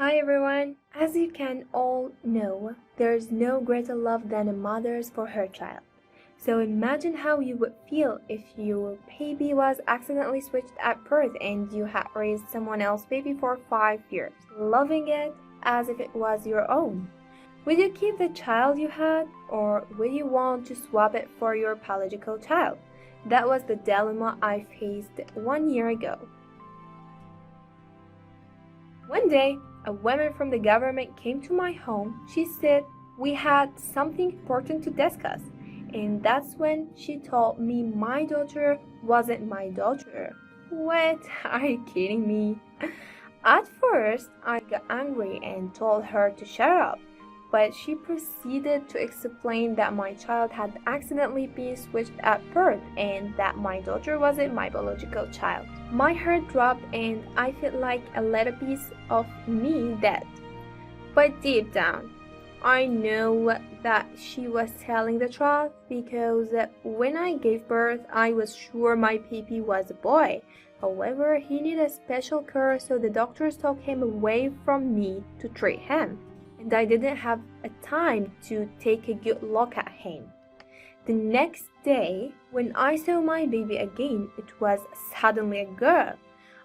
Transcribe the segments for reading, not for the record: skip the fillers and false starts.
Hi everyone! As you can all know, there's no greater love than a mother's for her child. So imagine how you would feel if your baby was accidentally switched at birth and you had raised someone else's baby for 5 years, loving it as if it was your own. Would you keep the child you had, or would you want to swap it for your biological child? That was the dilemma I faced 1 year ago. One day, a woman from the government came to my home. She said we had something important to discuss, and that's when she told me my daughter wasn't my daughter. What? Are you kidding me? At first, I got angry and told her to shut up, but she proceeded to explain that my child had accidentally been switched at birth and that my daughter wasn't my biological child. My heart dropped and I felt like a little piece of me dead. But deep down, I know that she was telling the truth because when I gave birth, I was sure my baby was a boy. However, he needed special care, so the doctors took him away from me to treat him, and I didn't have a time to take a good look at him. The next day, when I saw my baby again, it was suddenly a girl.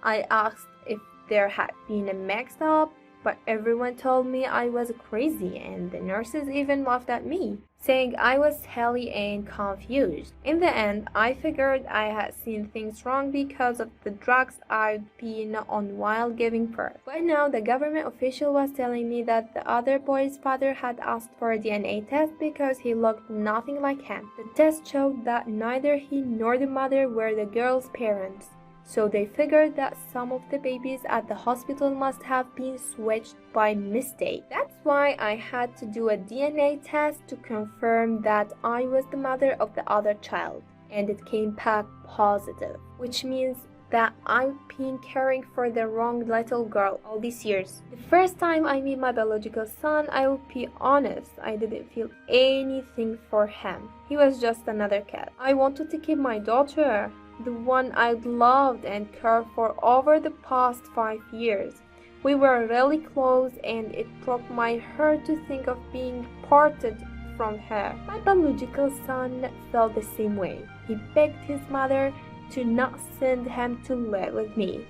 I asked if there had been a mix-up, but everyone told me I was crazy, and the nurses even laughed at me, saying I was silly and confused. In the end, I figured I had seen things wrong because of the drugs I'd been on while giving birth. But now the government official was telling me that the other boy's father had asked for a DNA test because he looked nothing like him. The test showed that neither he nor the mother were the girl's parents. So they figured that some of the babies at the hospital must have been switched by mistake. That's why I had to do a DNA test to confirm that I was the mother of the other child, and it came back positive, which means that I've been caring for the wrong little girl all these years. The first time I met my biological son, I will be honest, I didn't feel anything for him. He was just another kid. I wanted to keep my daughter, the one I'd loved and cared for over the past 5 years. We were really close, and it broke my heart to think of being parted from her. My biological son felt the same way. He begged his mother to not send him to live with me.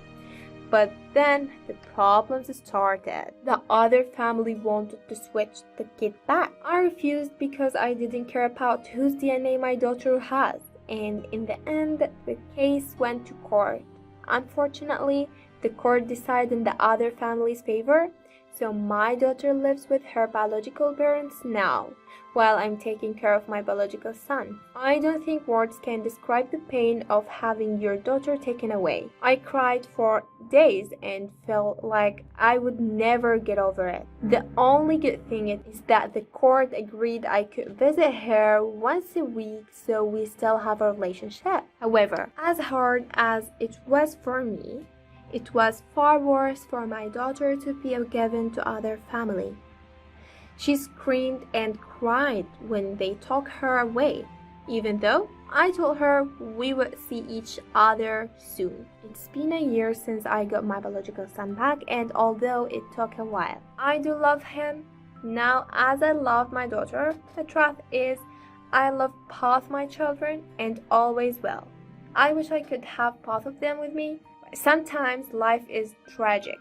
But then the problems started. The other family wanted to switch the kid back. I refused because I didn't care about whose DNA my daughter has. And in the end, the case went to court. Unfortunately, the court decided in the other family's favor, so my daughter lives with her biological parents now, while I'm taking care of my biological son. I don't think words can describe the pain of having your daughter taken away. I cried for days and felt like I would never get over it. The only good thing is that the court agreed I could visit her once a week, so we still have a relationship. However, as hard as it was for me, it was far worse for my daughter to be given to other family. She screamed and cried when they took her away, even though I told her we would see each other soon. It's been a year since I got my biological son back, and although it took a while, I do love him now as I love my daughter. The truth is, I love both my children and always will. I wish I could have both of them with me. Sometimes life is tragic,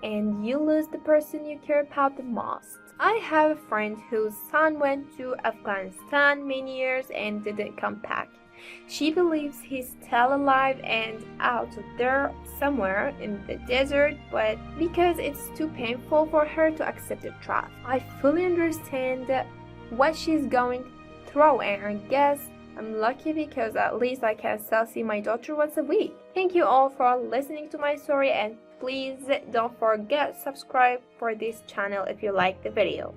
and you lose the person you care about the most. I have a friend whose son went to Afghanistan many years and didn't come back. She believes he's still alive and out there somewhere in the desert, but because it's too painful for her to accept the truth. I fully understand what she's going through, and I guess I'm lucky because at least I can still see my daughter once a week. Thank you all for listening to my story, and please don't forget to subscribe for this channel if you like the video.